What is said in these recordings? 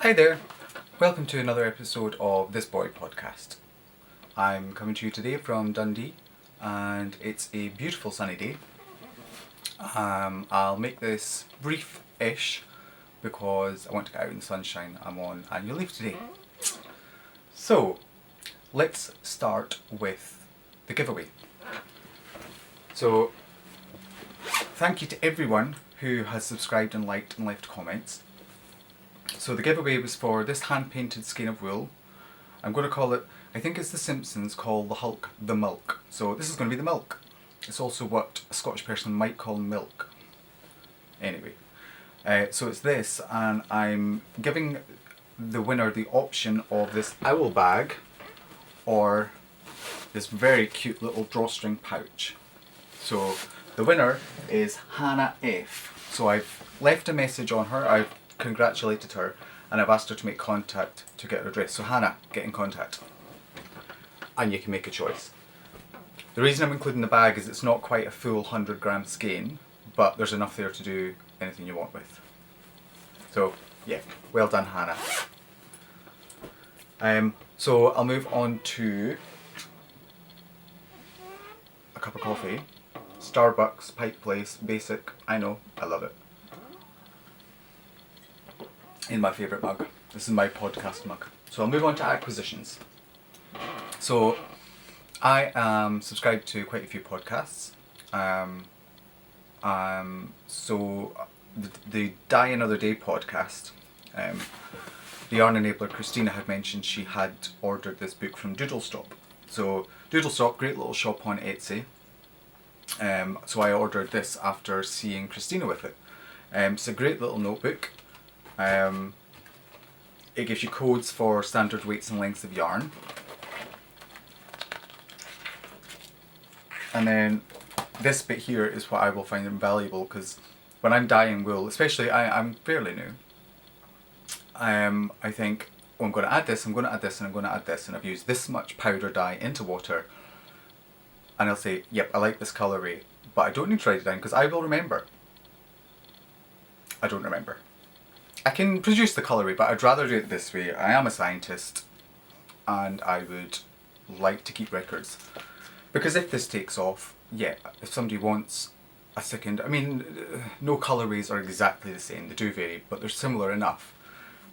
Hi there, welcome to another episode of This Boy podcast. I'm coming to you today from Dundee and it's a beautiful sunny day. I'll make this brief-ish because I want to get out in the sunshine. I'm on annual leave today. So, let's start with the giveaway. So, thank you to everyone who has subscribed and liked and left comments. So the giveaway was for this hand-painted skein of wool. I'm going to call it, I think it's the Simpsons call the Hulk the Milk. So this is going to be the milk. It's also what a Scottish person might call milk. Anyway, so it's this, and I'm giving the winner the option of this owl bag or this very cute little drawstring pouch. So the winner is Hannah F. So I've left a message on her, I've congratulated her, and I've asked her to make contact to get her address. So Hannah, get in contact and you can make a choice. The reason I'm including the bag is it's not quite a full 100 gram skein, but there's enough there to do anything you want with. So yeah, well done Hannah. So I'll move on to a cup of coffee. Starbucks, Pike Place, basic, I know, I love it. In my favourite mug. This is my podcast mug. So I'll move on to acquisitions. So I am subscribed to quite a few podcasts. So the Die Another Day podcast, the Yarn Enabler Christina had mentioned she had ordered this book from Doodlestop. So Doodlestop, great little shop on Etsy. So I ordered this after seeing Christina with it. It's a great little notebook. It gives you codes for standard weights and lengths of yarn. And then this bit here is what I will find invaluable, because when I'm dyeing wool, especially I'm fairly new, I think, oh, I'm going to add this, I'm going to add this, and I'm going to add this, and I've used this much powder dye into water, and I'll say, yep, I like this colourway, but I don't need to write it down because I will remember. I don't remember. I can produce the colourway, but I'd rather do it this way. I am a scientist and I would like to keep records. Because if this takes off, yeah, if somebody wants a second, I mean, no colourways are exactly the same, they do vary, but they're similar enough.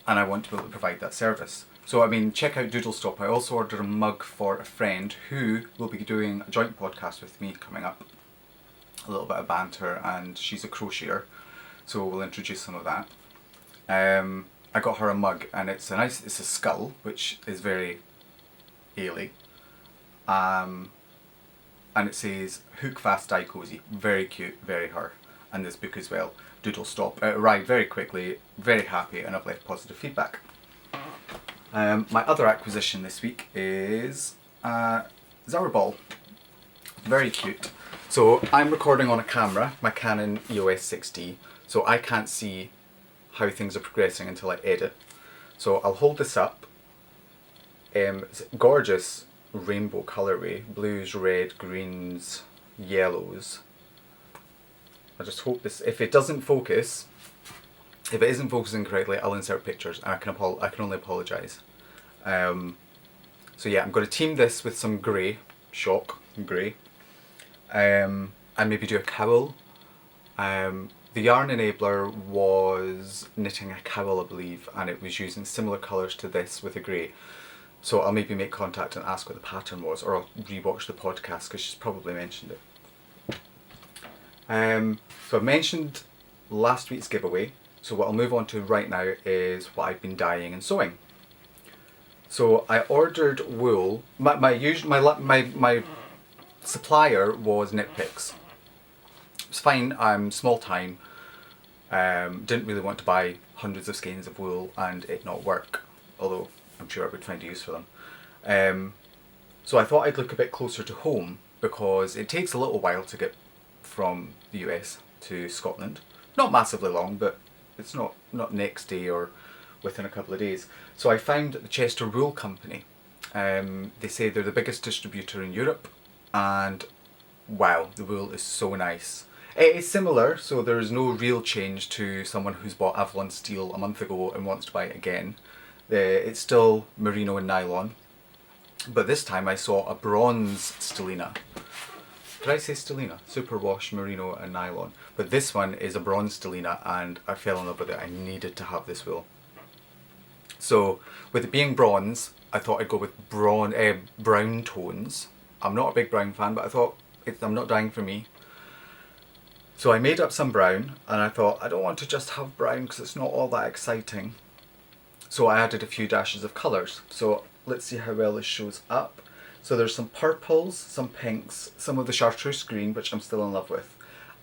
And I want to be able to provide that service. So I mean, check out Doodlestop. I also ordered a mug for a friend who will be doing a joint podcast with me coming up. A little bit of banter, and she's a crocheter, so we'll introduce some of that. I got her a mug, and it's a skull, which is very airy. And it says "Hook Fast Die Cozy." Very cute, very her. And this book as well. Doodlestop. It arrived very quickly, very happy, and I've left positive feedback. My other acquisition this week is Zara ball. Very cute. So I'm recording on a camera, my Canon EOS 6D, so I can't see how things are progressing until I edit. So I'll hold this up. It's a gorgeous rainbow colourway, blues, red, greens, yellows. I just hope this, if it doesn't focus, if it isn't focusing correctly, I'll insert pictures, and I can only apologise. So yeah, I'm going to team this with some grey, shock, grey, and maybe do a cowl. The Yarn Enabler was knitting a cowl, I believe, and it was using similar colours to this with a grey. So I'll maybe make contact and ask what the pattern was, or I'll rewatch the podcast because she's probably mentioned it. So I mentioned last week's giveaway, so what I'll move on to right now is what I've been dyeing and sewing. So I ordered wool. My supplier was Knit Picks. It's fine, I'm small time, didn't really want to buy hundreds of skeins of wool and it not work, although I'm sure I would find a use for them. So I thought I'd look a bit closer to home because it takes a little while to get from the US to Scotland. Not massively long, but it's not next day or within a couple of days. So I found the Chester Wool Company. They say they're the biggest distributor in Europe, and wow, the wool is so nice. It is similar, so there is no real change to someone who's bought Avalon Steel a month ago and wants to buy it again. It's still merino and nylon, but this time I saw a bronze stellina. Did I say stellina? Superwash, merino and nylon. But this one is a bronze stellina and I fell in love with it. I needed to have this wool. So with it being bronze, I thought I'd go with brown tones. I'm not a big brown fan, but I thought I'm not dying for me. So I made up some brown and I thought I don't want to just have brown because it's not all that exciting. So I added a few dashes of colours. So let's see how well this shows up. So there's some purples, some pinks, some of the chartreuse green, which I'm still in love with.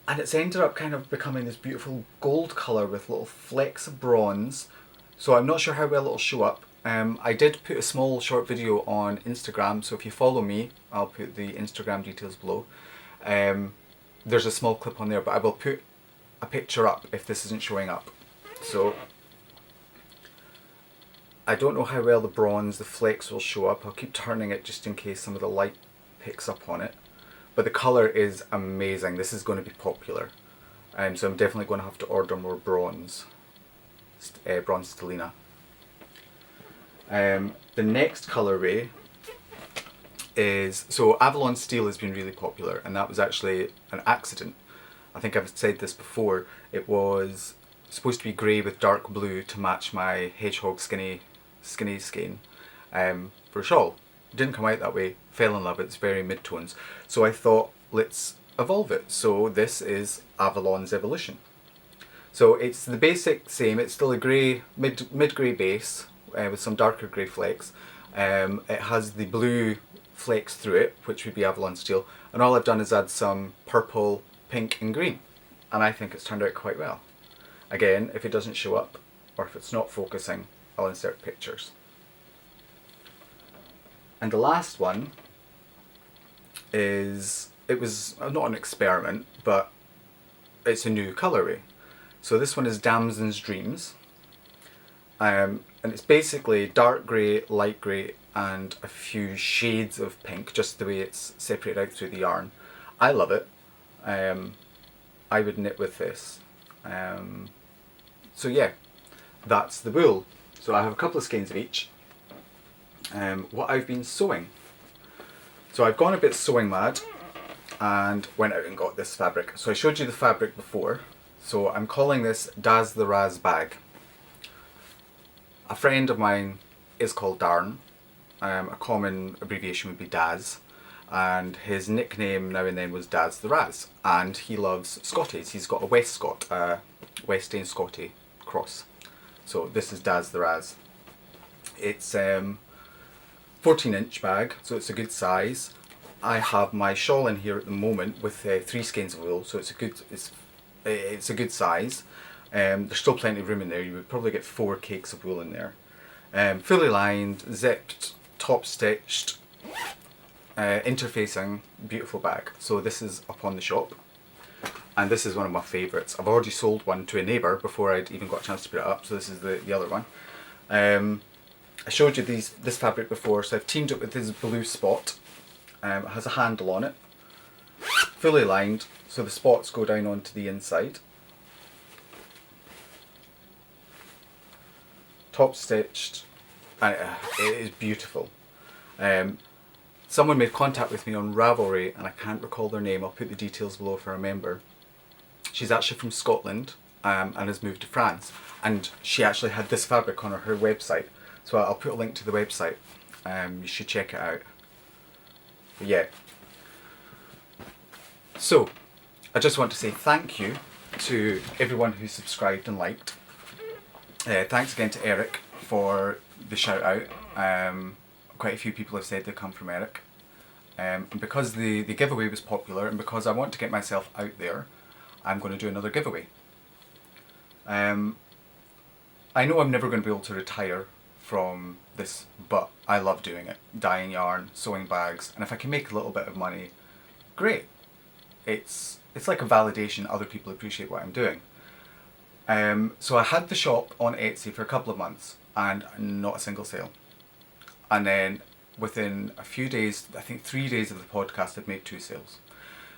And it's ended up kind of becoming this beautiful gold colour with little flecks of bronze. So I'm not sure how well it'll show up. I did put a small short video on Instagram, so if you follow me, I'll put the Instagram details below. There's a small clip on there, but I will put a picture up if this isn't showing up. So I don't know how well the flecks will show up. I'll keep turning it just in case some of the light picks up on it. But the colour is amazing. This is going to be popular. So I'm definitely going to have to order more bronze stellina. The next colourway is, so Avalon Steel has been really popular, and that was actually an accident. I think I've said this before. It was supposed to be grey with dark blue to match my hedgehog skinny skein for a shawl. It didn't come out that way. Fell in love. It's very mid-tones. So I thought, let's evolve it. So this is Avalon's Evolution. So it's the basic same. It's still a grey, mid-grey base with some darker grey flecks. It has the blue flecks through it, which would be Avalon Steel. And all I've done is add some purple, pink and green. And I think it's turned out quite well. Again, if it doesn't show up, or if it's not focusing, I'll insert pictures. And the last one is, it was not an experiment, but it's a new colourway. So this one is Damson's Dreams. And it's basically dark grey, light grey and a few shades of pink, just the way it's separated out through the yarn. I love it. I would knit with this. So yeah, that's the wool. So I have a couple of skeins of each. What I've been sewing. So I've gone a bit sewing mad and went out and got this fabric. So I showed you the fabric before. So I'm calling this Daz the Raz bag. A friend of mine is called Darren. A common abbreviation would be Daz. And his nickname now and then was Daz the Raz. And he loves Scotties. He's got a West End Scottie cross. So this is Daz the Raz. It's 14-inch bag, so it's a good size. I have my shawl in here at the moment with 3 skeins of wool, so it's a good size. There's still plenty of room in there. You would probably get 4 cakes of wool in there. Fully lined, zipped, top stitched, interfacing, beautiful bag. So this is up on the shop, and this is one of my favourites. I've already sold one to a neighbour before I'd even got a chance to put it up, so this is the other one. I showed you this fabric before, so I've teamed it with this blue spot. It has a handle on it, fully lined, so the spots go down onto the inside. Top stitched, and it is beautiful. Someone made contact with me on Ravelry, and I can't recall their name. I'll put the details below if I remember. She's actually from Scotland and has moved to France, and she actually had this fabric on her website. So I'll put a link to the website. You should check it out. But yeah. So I just want to say thank you to everyone who subscribed and liked. Thanks again to Eric for the shout out. Quite a few people have said they come from Eric. And because the giveaway was popular and because I want to get myself out there, I'm going to do another giveaway. I know I'm never going to be able to retire from this, but I love doing it. Dyeing yarn, sewing bags, and if I can make a little bit of money, great. It's like a validation other people appreciate what I'm doing. So I had the shop on Etsy for a couple of months and not a single sale. And then within a few days, I think 3 days of the podcast, I'd made 2 sales.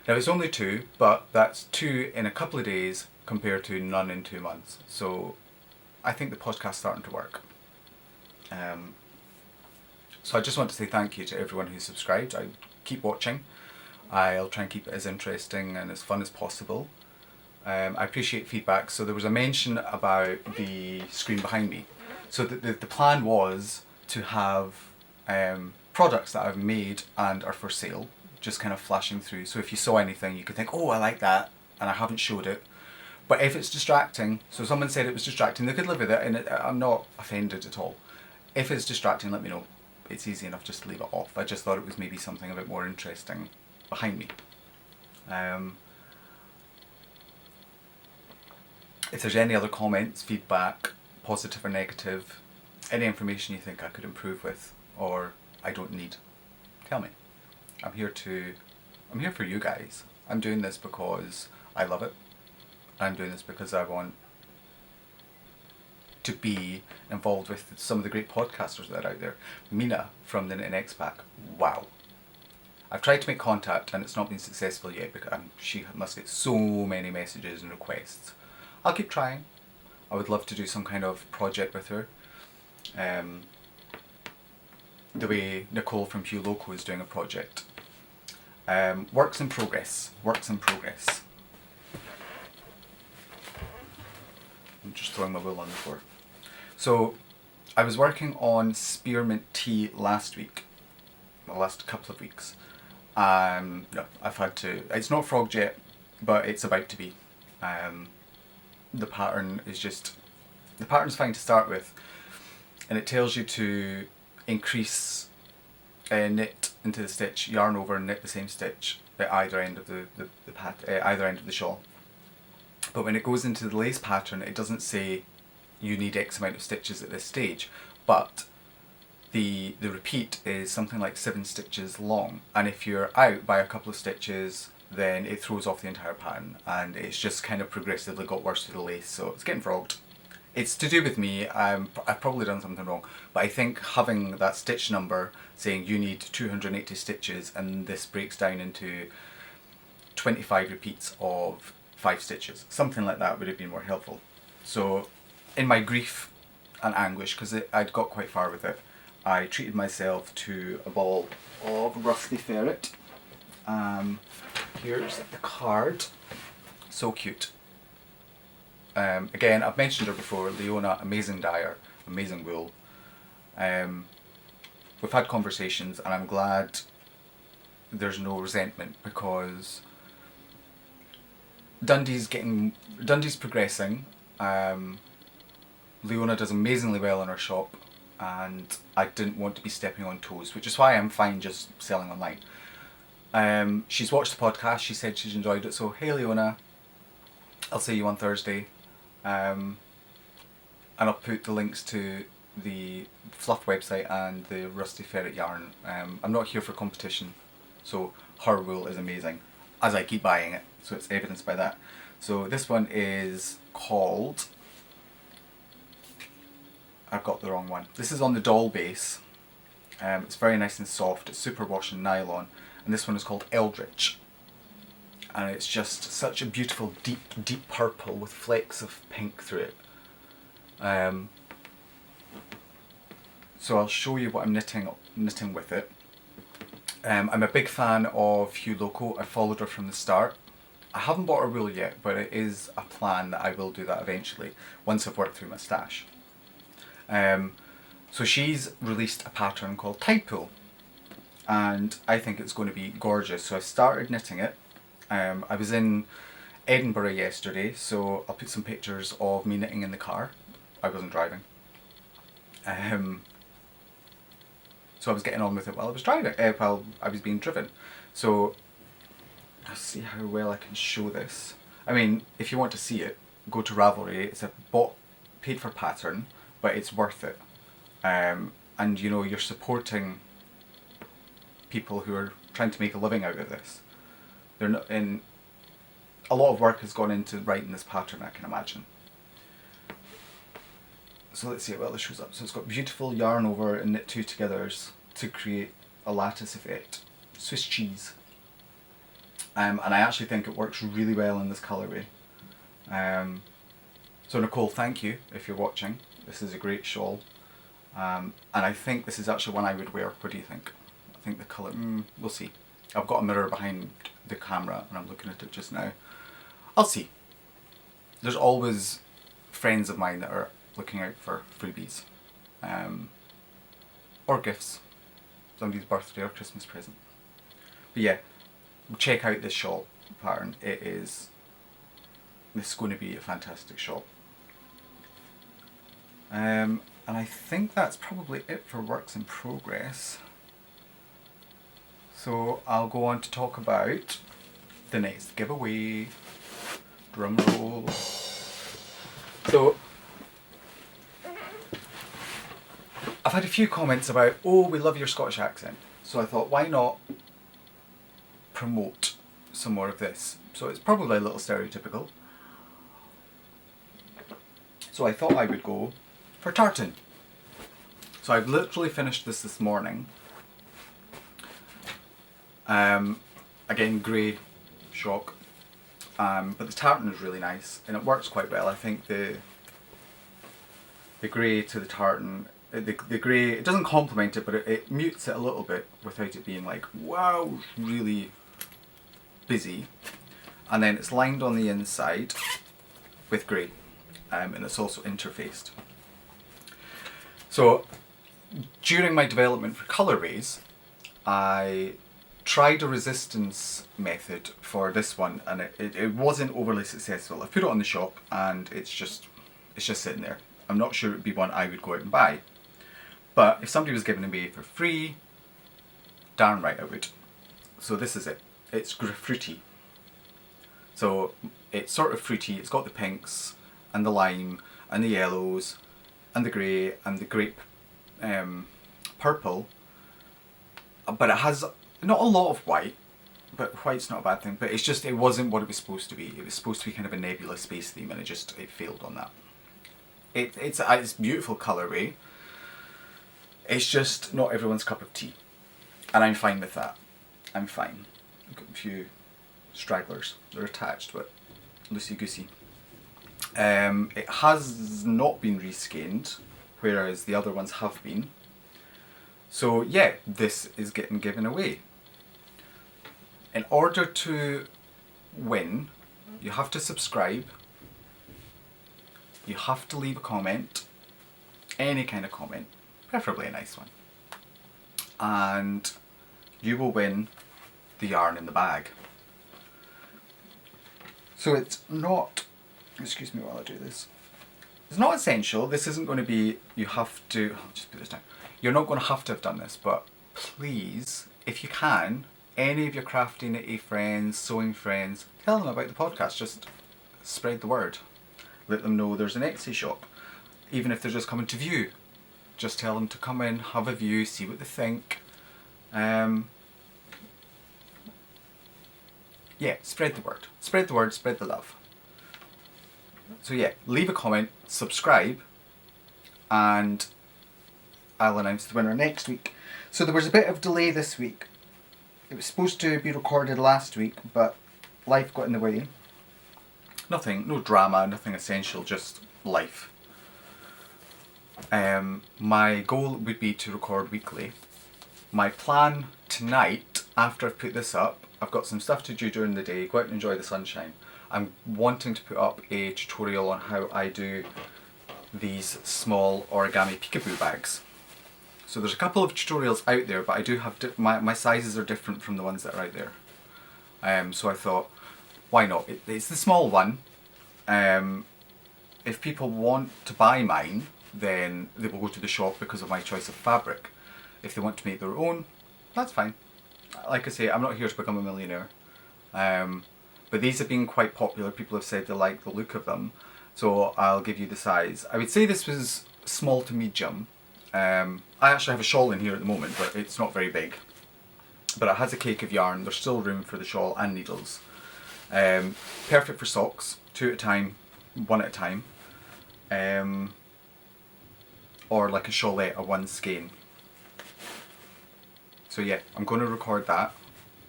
Now it's only 2, but that's 2 in a couple of days compared to none in 2 months. So I think the podcast's starting to work. So I just want to say thank you to everyone who's subscribed. I keep watching. I'll try and keep it as interesting and as fun as possible. I appreciate feedback. So there was a mention about the screen behind me. So the plan was to have products that I've made and are for sale, just kind of flashing through. So if you saw anything, you could think, oh, I like that, and I haven't showed it. But if it's distracting, so someone said it was distracting, they could live with it, and I'm not offended at all. If it's distracting, let me know. It's easy enough just to leave it off. I just thought it was maybe something a bit more interesting behind me. If there's any other comments, feedback, positive or negative, any information you think I could improve with or I don't need, tell me. I'm here for you guys. I'm doing this because I love it. I'm doing this because I want to be involved with some of the great podcasters that are out there. Mina from the Knitting Expat, wow. I've tried to make contact and it's not been successful yet because she must get so many messages and requests. I'll keep trying. I would love to do some kind of project with her. The way Nicole from Hugh Loco is doing a project. Works in progress. Works in progress. I'm just throwing my wool on the floor. So, I was working on Spearmint Tea last week. The last couple of weeks. No, I've had to... It's not frogged yet, but it's about to be. The pattern is just... The pattern's fine to start with. And it tells you to increase knit into the stitch, yarn over and knit the same stitch at either end of either end of the shawl. But when it goes into the lace pattern, it doesn't say you need X amount of stitches at this stage, but the repeat is something like 7 stitches long, and if you're out by a couple of stitches, then it throws off the entire pattern, and it's just kind of progressively got worse with the lace, so it's getting frogged. It's to do with me. I've probably done something wrong, but I think having that stitch number saying you need 280 stitches and this breaks down into 25 repeats of 5 stitches, something like that would have been more helpful. So in my grief and anguish, because I'd got quite far with it, I treated myself to a ball of Rusty Ferret. Here's the card. So cute. Again, I've mentioned her before, Leona, amazing dyer, amazing wool. We've had conversations and I'm glad there's no resentment because Dundee's progressing. Leona does amazingly well in her shop and I didn't want to be stepping on toes, which is why I'm fine just selling online. She's watched the podcast, she said she's enjoyed it, so hey Leona, I'll see you on Thursday. And I'll put the links to the Fluff website and the Rusty Ferret yarn. I'm not here for competition, so her wool is amazing, as I keep buying it, so it's evidenced by that. So this one is called... I've got the wrong one. This is on the doll base. It's very nice and soft, it's superwash and nylon, and this one is called Eldritch. And it's just such a beautiful deep purple with flecks of pink through it. So I'll show you what I'm knitting with it. I'm a big fan of Hugh Loco. I followed her from the start. I haven't bought her wool yet, but it is a plan that I will do that eventually once I've worked through my stash. So she's released a pattern called Tide Pool, and I think it's going to be gorgeous. So I started knitting it. I was in Edinburgh yesterday, so I'll put some pictures of me knitting in the car. I wasn't driving. So I was getting on with it while I was driving, while I was being driven. So I'll see how well I can show this. I mean, if you want to see it, go to Ravelry. It's a paid for pattern, but it's worth it. And you know, you're supporting people who are trying to make a living out of this. They're not in. A lot of work has gone into writing this pattern, I can imagine. So let's see how well this shows up. So it's got beautiful yarn over and knit 2 togethers to create a lattice effect. Swiss cheese. and I actually think it works really well in this colourway. So Nicole, thank you if you're watching. This is a great shawl, and I think this is actually one I would wear. What do you think? I think the colour, we'll see. I've got a mirror behind the camera and I'm looking at it just now. I'll see. There's always friends of mine that are looking out for freebies, or gifts, somebody's birthday or Christmas present. But yeah, check out this shawl pattern. This is going to be a fantastic shawl. And I think that's probably it for works in progress. So I'll go on to talk about the next giveaway. Drum roll. So I've had a few comments about, oh, we love your Scottish accent. So I thought, why not promote some more of this? So it's probably a little stereotypical. So I thought I would go for Tartan. So I've literally finished this morning. Again, grey, shock. But the tartan is really nice and it works quite well. I think the grey to the tartan, the grey, it doesn't complement it, but it mutes it a little bit without it being like, wow, really busy. And then it's lined on the inside with grey, and it's also interfaced. So during my development for colourways, I tried a resistance method for this one and it wasn't overly successful. I've put it on the shop and it's just sitting there. I'm not sure it would be one I would go out and buy. But if somebody was giving it away for free, darn right I would. So this is it. It's fruity. So it's sort of fruity. It's got the pinks and the lime and the yellows and the grey and the grape purple. But it has not a lot of white, but white's not a bad thing, but it wasn't what it was supposed to be. It was supposed to be kind of a nebula space theme and it failed on that. It's a beautiful colourway. It's just not everyone's cup of tea. And I'm fine with that. I'm fine. I've got a few stragglers. They're attached, but loosey-goosey. It has not been reskeined, whereas the other ones have been. So yeah, this is getting given away. In order to win, you have to subscribe, you have to leave a comment, any kind of comment, preferably a nice one, and you will win the yarn in the bag. So it's not, excuse me while I do this, it's not essential. This isn't going to be, you have to, I'll just put this down. You're not going to have them this, but please, if you can, any of your crafty knitty friends, sewing friends, tell them about the podcast. Just spread the word. Let them know there's an Etsy shop. Even if they're just coming to view, just tell them to come in, have a view, see what they think. Yeah, spread the word. Spread the word, spread the love. So yeah, leave a comment, subscribe, and I'll announce the winner next week. So there was a bit of delay this week. It was supposed to be recorded last week, but life got in the way. Nothing, no drama, nothing essential, just life. My goal would be to record weekly. My plan tonight, after I've put this up, I've got some stuff to do during the day, go out and enjoy the sunshine. I'm wanting to put up a tutorial on how I do these small origami peekaboo bags. So there's a couple of tutorials out there, but I do have, my sizes are different from the ones that are out there. So I thought, why not? It's the small one. If people want to buy mine, then they will go to the shop because of my choice of fabric. If they want to make their own, that's fine. Like I say, I'm not here to become a millionaire. But these have been quite popular. People have said they like the look of them. So I'll give you the size. I would say this was small to medium. I actually have a shawl in here at the moment, but it's not very big. But it has a cake of yarn. There's still room for the shawl and needles. Perfect for socks, 2 at a time, 1 at a time. Or like a shawlette, a 1 skein. So yeah, I'm going to record that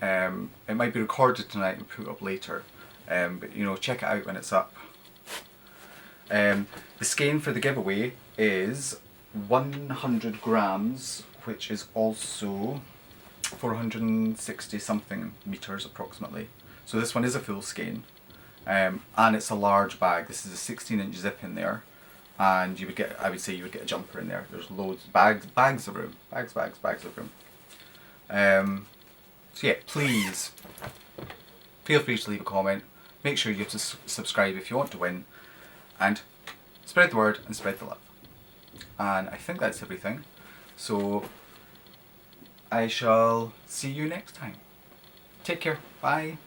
It might be recorded tonight and put up later, but you know, check it out when it's up. The skein for the giveaway is 100 grams, which is also 460 something meters approximately. So this one is a full skein, and it's a large bag. This is a 16-inch zip in there, and you would get, I would say you would get a jumper in there. There's loads, bags of room, bags of room. So yeah, please feel free to leave a comment. Make sure you subscribe if you want to win, and spread the word and spread the love. And I think that's everything. So I shall see you next time. Take care. Bye.